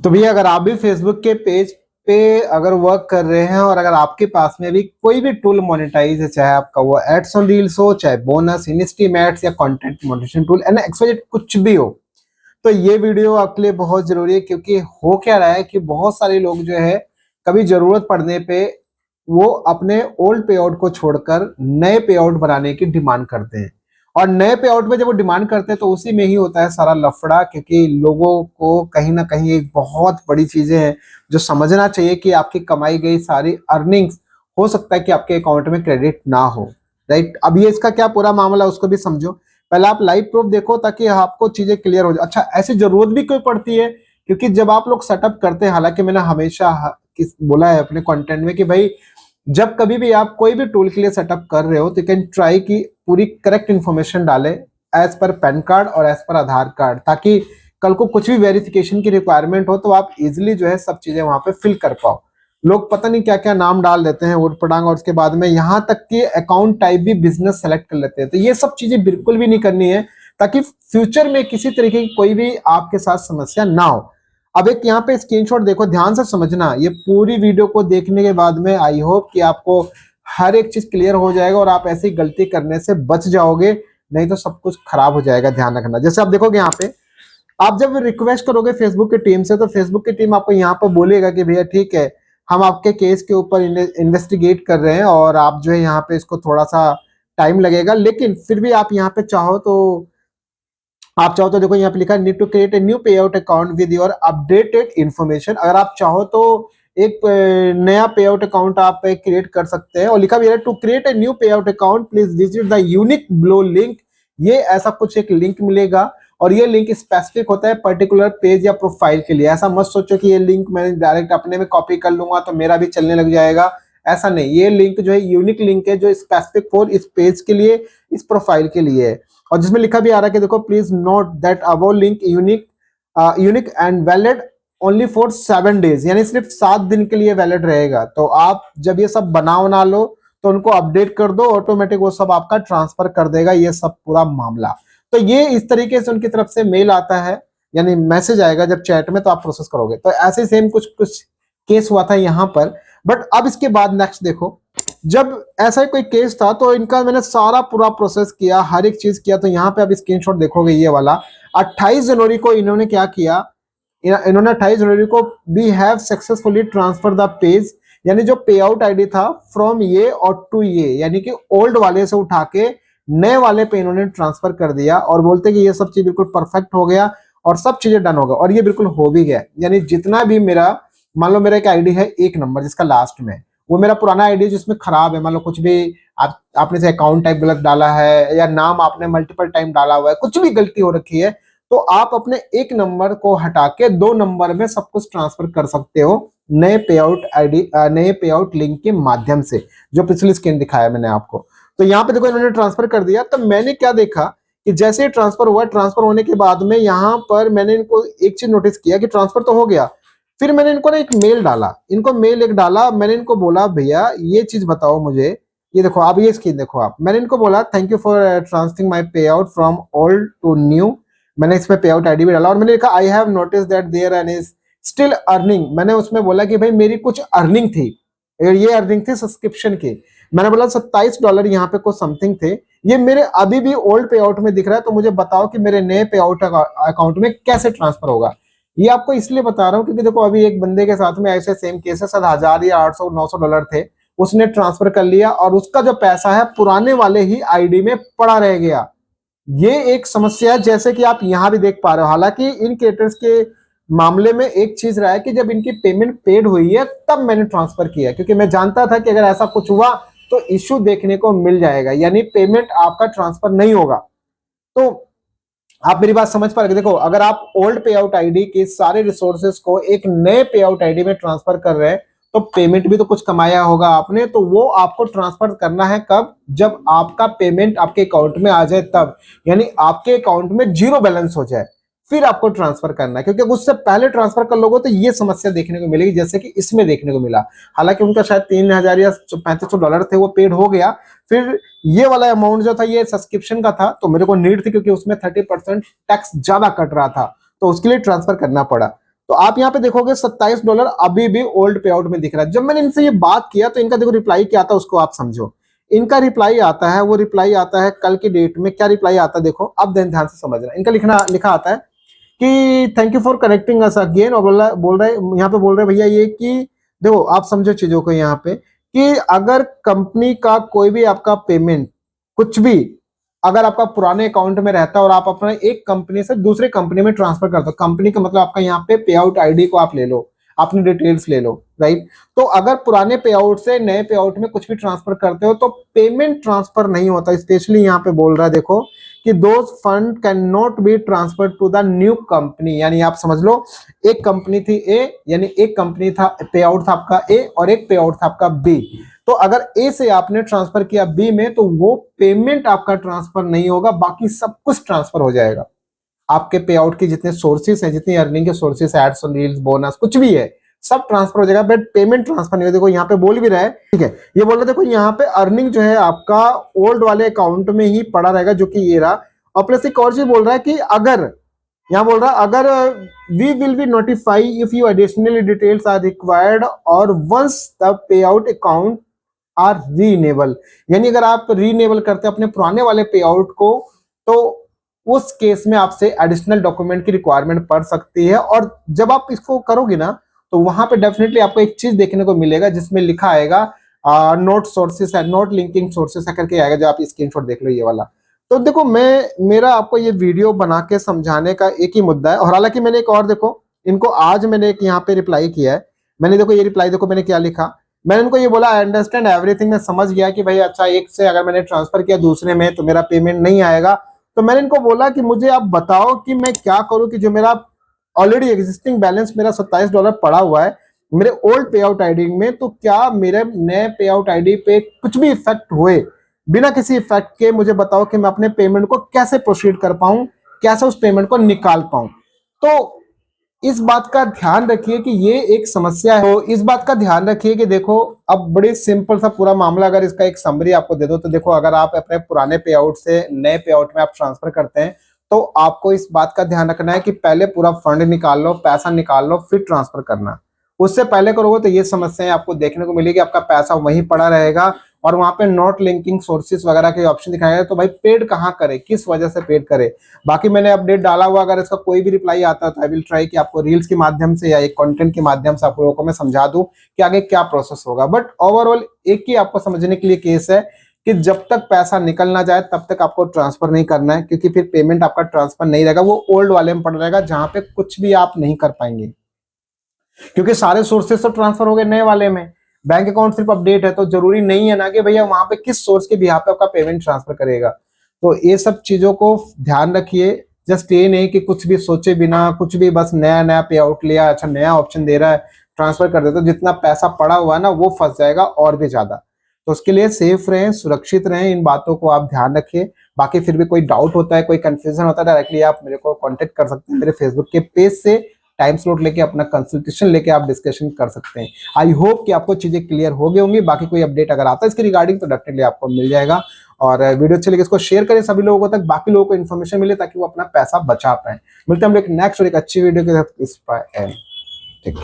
तो भैया अगर आप भी फेसबुक के पेज पे अगर वर्क कर रहे हैं और अगर आपके पास में भी कोई भी टूल मोनेटाइज है, चाहे आपका वो एड्स ऑन रील्स हो, चाहे बोनस, इनस्टीम एड्स या content monetisation tool and XYZ कुछ भी हो, तो ये वीडियो आपके लिए बहुत जरूरी है। क्योंकि हो क्या रहा है कि बहुत सारे लोग जो है कभी जरूरत पड़ने पे वो अपने ओल्ड पे आउट को छोड़कर नए पे आउट बनाने की डिमांड करते हैं। और नए पे आउट में जब वो डिमांड करते हैं तो उसी में ही होता है सारा लफड़ा। क्योंकि लोगों को कहीं ना कहीं एक बहुत बड़ी चीजें हैं जो समझना चाहिए कि आपकी कमाई गई सारी अर्निंग्स हो सकता है कि आपके अकाउंट में क्रेडिट ना हो। राइट, अब ये इसका क्या पूरा मामला उसको भी समझो। पहले आप लाइव प्रूफ देखो ताकि आपको चीजें क्लियर हो जाए। अच्छा, ऐसी जरूरत भी कोई पड़ती है? क्योंकि जब आप लोग सेटअप करते हैं, हालांकि मैंने हमेशा बोला है अपने कंटेंट में कि भाई जब कभी भी आप कोई भी टूल के लिए सेटअप कर रहे हो तो यू कैन ट्राई की पूरी करेक्ट इन्फॉर्मेशन डालें एज पर पैन कार्ड और एज पर आधार कार्ड, ताकि कल को कुछ भी वेरिफिकेशन की रिक्वायरमेंट हो तो आप इजिली जो है सब चीजें वहां पे फिल कर पाओ। लोग पता नहीं क्या क्या नाम डाल देते हैं उठ पटांग, और उसके बाद में यहाँ तक कि अकाउंट टाइप भी बिजनेस सेलेक्ट कर लेते हैं। तो ये सब चीजें बिल्कुल भी नहीं करनी है, ताकि फ्यूचर में किसी तरीके की कोई भी आपके साथ समस्या ना हो। अब एक यहाँ पे स्क्रीनशॉट देखो, ध्यान से समझना। ये पूरी वीडियो को देखने के बाद में आई होप कि आपको हर एक चीज क्लियर हो जाएगा और आप ऐसी गलती करने से बच जाओगे, नहीं तो सब कुछ खराब हो जाएगा। ध्यान रखना। जैसे आप देखोगे यहाँ पे, आप जब रिक्वेस्ट करोगे फेसबुक की टीम से तो फेसबुक की टीम आपको यहाँ पर बोलेगा कि भैया ठीक है, हम आपके केस के ऊपर इन्वेस्टिगेट कर रहे हैं और आप जो है यहाँ पे इसको थोड़ा सा टाइम लगेगा, लेकिन फिर भी आप यहाँ पे चाहो तो देखो यहाँ पे लिखा है need to create a new payout account with your updated information. अगर आप चाहो तो एक नया पे आउट अकाउंट आप क्रिएट कर सकते हैं। और लिखा भी है to create a new payout account please visit the unique blow link. ये ऐसा कुछ एक लिंक मिलेगा और ये लिंक स्पेसिफिक होता है पर्टिकुलर पेज या प्रोफाइल के लिए। ऐसा मत सोचो कि ये लिंक मैं डायरेक्ट अपने में कॉपी कर लूंगा तो मेरा भी चलने लग जाएगा। ऐसा नहीं, ये लिंक जो है यूनिक लिंक है जो स्पेसिफिक फॉर इस पेज के लिए, इस प्रोफाइल के लिए है। और जिसमें लिखा भी आ रहा है कि देखो please note that above link unique and valid only for 7 days, यानी सिर्फ 7 दिन के लिए वैलिड रहेगा। तो आप जब ये सब बना लो तो उनको अपडेट कर दो, ऑटोमेटिक वो सब आपका ट्रांसफर कर देगा ये सब पूरा मामला। तो ये इस तरीके से उनकी तरफ से मेल आता है, यानी मैसेज आएगा जब चैट में, तो आप प्रोसेस करोगे। तो ऐसे सेम कुछ कुछ केस हुआ था यहाँ पर। बट अब इसके बाद नेक्स्ट देखो, जब ऐसा कोई केस था तो इनका मैंने सारा पूरा प्रोसेस किया, हर एक चीज किया। तो यहाँ पे अब स्क्रीनशॉट देखोगे ये वाला, 28 जनवरी को इन्होंने क्या किया, इन्होंने 28 जनवरी को we have successfully transfer the page, यानी जो पे आउट आईडी था फ्रॉम ये और टू ये, यानी कि ओल्ड वाले से उठा के नए वाले पे इन्होंने ट्रांसफर कर दिया। और बोलते कि ये सब चीज बिल्कुल परफेक्ट हो गया और सब चीजें डन हो गया। और ये बिल्कुल हो भी गया, यानी जितना भी मेरा, मान लो मेरा एक आईडी है 1 नंबर जिसका लास्ट में, वो मेरा पुराना आईडी जिसमें खराब है, मान लो कुछ भी आपने से अकाउंट टाइप गलत डाला है या नाम आपने मल्टीपल टाइम डाला हुआ है, कुछ भी गलती हो रखी है, तो आप अपने 1 नंबर को हटा के 2 नंबर में सब कुछ ट्रांसफर कर सकते हो नए पे आउट आईडी, नए पे आउट लिंक के माध्यम से, जो पिछली स्क्रीन दिखाया मैंने आपको। तो यहाँ पे देखो इन्होंने ट्रांसफर कर दिया। तो मैंने क्या देखा कि जैसे ही ट्रांसफर हुआ, ट्रांसफर होने के बाद में यहाँ पर मैंने इनको एक चीज नोटिस किया कि ट्रांसफर तो हो गया। फिर मैंने इनको ना एक मेल डाला, इनको मेल एक डाला, मैंने इनको बोला भैया ये चीज बताओ मुझे। ये देखो, आप ये स्क्रीन देखो आप, मैंने इनको बोला thank you for transferring my payout from old to new. मैंने इसमें पे आउट आईडी भी डाला और मैंने लिखा I have notice that there an is still earning. मैंने उसमें बोला कि भाई मेरी कुछ अर्निंग थी, ये अर्निंग थी सब्सक्रिप्शन की। मैंने बोला $27 यहाँ पे कुछ समथिंग थे, ये मेरे अभी भी ओल्ड पे आउट में दिख रहा है, तो मुझे बताओ कि मेरे नए पे आउट अकाउंट में कैसे ट्रांसफर होगा। ये आपको इसलिए बता रहा हूँ क्योंकि देखो अभी एक बंदे के साथ में ऐसे सेम केस है, शायद 1000 या 800-900 डॉलर थे, उसने ट्रांसफर कर लिया और उसका जो पैसा है पुराने वाले ही आईडी में पड़ा रह गया। ये एक समस्या है, जैसे कि आप यहाँ भी देख पा रहे हो। हालांकि इन क्रिएटर्स के मामले में एक चीज रहा है कि जब इनकी पेमेंट पेड हुई है तब मैंने ट्रांसफर किया, क्योंकि मैं जानता था कि अगर ऐसा कुछ हुआ तो इश्यू देखने को मिल जाएगा, यानी पेमेंट आपका ट्रांसफर नहीं होगा। तो आप मेरी बात समझ पा रहे। देखो अगर आप ओल्ड पे आउट आईडी के सारे रिसोर्सेस को एक नए पे आउट आईडी में ट्रांसफर कर रहे हैं तो पेमेंट भी तो कुछ कमाया होगा आपने, तो वो आपको ट्रांसफर करना है कब, जब आपका पेमेंट आपके अकाउंट में आ जाए तब, यानी आपके अकाउंट में जीरो बैलेंस हो जाए, फिर आपको ट्रांसफर करना है। क्योंकि उससे पहले ट्रांसफर कर लोगे तो ये समस्या देखने को मिलेगी जैसे कि इसमें देखने को मिला। हालांकि उनका शायद 3000 या $3500 थे, वो पेड हो गया। फिर ये वाला अमाउंट जो था ये सब्सक्रिप्शन का था, तो मेरे को नीड थी क्योंकि उसमें 30% टैक्स ज्यादा कट रहा था, तो उसके लिए ट्रांसफर करना पड़ा। तो आप यहाँ पे देखोगे $27 अभी भी ओल्ड पे आउट में दिख रहा है। जब मैंने इनसे ये बात किया तो इनका देखो रिप्लाई क्या आता है, उसको आप समझो। इनका रिप्लाई आता है, वो रिप्लाई आता है कल की डेट में। क्या रिप्लाई आता है देखो, अब ध्यान से समझना। इनका लिखा आता है कि thank you for connecting us again, और बोल रहे यहाँ पे बोल रहे भैया ये कि देखो आप समझो चीजों को यहाँ पे, कि अगर कंपनी का कोई भी आपका पेमेंट कुछ भी अगर आपका पुराने अकाउंट में रहता है और आप अपना एक कंपनी से दूसरे कंपनी में ट्रांसफर करते हो, कंपनी का मतलब आपका यहाँ पे पे आउट आईडी को आप ले लो, अपनी डिटेल्स ले लो, राइट। तो अगर पुराने पे आउट से नए पे आउट में कुछ भी ट्रांसफर करते हो तो पेमेंट ट्रांसफर नहीं होता। स्पेशली यहाँ पे बोल रहा है देखो कि those fund can not be transfer to the new company. यानी आप समझ लो एक कंपनी थी ए, यानी एक कंपनी था पे आउट था आपका ए और एक पे आउट था आपका बी। तो अगर ए से आपने ट्रांसफर किया बी में तो वो पेमेंट आपका ट्रांसफर नहीं होगा, बाकी सब कुछ ट्रांसफर हो जाएगा। आपके पे आउट के जितने सोर्सेस हैं, जितनी अर्निंग के सोर्सेस, एड्स और रील्स, बोनस, कुछ भी है सब ट्रांसफर हो जाएगा, बट पेमेंट ट्रांसफर नहीं हो। देखो यहाँ पे बोल भी रहा है, ठीक है, ये बोल रहा है देखो यहाँ पे अर्निंग जो है आपका ओल्ड वाले अकाउंट में ही पड़ा रहेगा, जो कि ये रहा। और प्लस एक और चीज बोल रहा है कि अगर यहाँ बोल रहा है अगर we will be notified if you additional details are required और once the payout account are reenable. यानी अगर आप रीनेबल करते हैं अपने पुराने वाले पे आउट को तो उस केस में आपसे एडिशनल डॉक्यूमेंट की रिक्वायरमेंट पड़ सकती है। और जब आप इसको करोगे ना तो वहां पे डेफिनेटली आपको एक चीज देखने को मिलेगा जिसमें लिखा आएगा नोट सोर्सेस है, नोट लिंकिंग सोर्सेस है करके आएगा, जो आप स्क्रीनशॉट देख लो ये वाला। तो देखो मेरा आपको ये वीडियो बना के समझाने का एक ही मुद्दा है। और हालांकि मैंने एक और देखो इनको आज मैंने एक यहाँ पे रिप्लाई किया है। मैंने देखो ये रिप्लाई देखो मैंने क्या लिखा, मैंने उनको ये बोला आई अंडरस्टैंड एवरीथिंग, मैं समझ गया कि भाई अच्छा एक से अगर मैंने ट्रांसफर किया दूसरे में तो मेरा पेमेंट नहीं आएगा। तो मैंने इनको बोला कि मुझे आप बताओ कि मैं क्या करूं कि जो मेरा ऑलरेडी एग्जिस्टिंग बैलेंस मेरा $27 पड़ा हुआ है मेरे ओल्ड पे आउट आईडी में, तो क्या मेरे नए पे आउट आईडी पे कुछ भी इफेक्ट हुए, बिना किसी इफेक्ट के मुझे बताओ कि मैं अपने पेमेंट को कैसे प्रोसीड कर पाऊं, कैसे उस पेमेंट को निकाल पाऊं। तो इस बात का ध्यान रखिए कि ये एक समस्या है। तो इस बात का ध्यान रखिए कि देखो अब बड़े सिंपल सा पूरा मामला अगर इसका एक समरी आपको दे दो तो देखो अगर आप अपने पुराने पे आउट से नए पे आउट में आप ट्रांसफर करते हैं तो आपको इस बात का ध्यान रखना है कि पहले पूरा फंड निकाल लो, पैसा निकाल लो, फिर ट्रांसफर करना। उससे पहले करोगे तो ये समस्याएं आपको देखने को मिलेगी, आपका पैसा वहीं पड़ा रहेगा और वहां पे नॉट लिंकिंग सोर्सेस वगैरह के ऑप्शन दिखाएगा। तो भाई पेड कहाँ करे, किस वजह से पेड करे। बाकी मैंने अपडेट डाला हुआ, अगर इसका कोई भी रिप्लाई आता है तो आई विल ट्राई कि आपको रील्स के माध्यम से या एक कंटेंट के माध्यम से आप लोगों को मैं समझा दूं कि आगे क्या प्रोसेस होगा। बट ओवरऑल एक ही आपको समझने के लिए केस है कि जब तक पैसा निकल ना जाए तब तक आपको ट्रांसफर नहीं करना है, क्योंकि फिर पेमेंट आपका ट्रांसफर नहीं रहेगा, वो ओल्ड वाले में पड़ रहेगा जहां पे कुछ भी आप नहीं कर पाएंगे, क्योंकि सारे सोर्सेस तो ट्रांसफर हो गए नए वाले में। बैंक अकाउंट सिर्फ अपडेट है, तो जरूरी नहीं है ना कि भैया वहां पे किस सोर्स के बिहाफ पे आपका पेमेंट ट्रांसफर करेगा। तो ये सब चीजों को ध्यान रखिए। जस्ट ये नहीं कि कुछ भी सोचे बिना कुछ भी बस नया नया पे आउट लिया, अच्छा नया ऑप्शन दे रहा है ट्रांसफर कर देते, तो जितना पैसा पड़ा हुआ है ना वो फंस जाएगा और भी ज्यादा। तो उसके लिए सेफ रहें, सुरक्षित रहें, इन बातों को आप ध्यान रखिए। बाकी फिर भी कोई डाउट होता है, कोई कंफ्यूजन होता है, डायरेक्टली आप मेरे को कांटेक्ट कर सकते हैं मेरे फेसबुक के पेज से। टाइम स्लॉट लेके अपना कंसल्टेशन लेके आप डिस्कशन कर सकते हैं। आई होप कि आपको चीजें क्लियर हो गई होंगी। बाकी कोई अपडेट अगर आता है इसके रिगार्डिंग तो डेफिनेटली आपको मिल जाएगा। और वीडियो अच्छी लगे इसको शेयर करें सभी लोगों तक, बाकी लोगों को इन्फॉर्मेशन मिले ताकि वो अपना पैसा बचा पाए। मिलते हैं हम लोग नेक्स्ट और एक अच्छी वीडियो के साथ। ठीक है।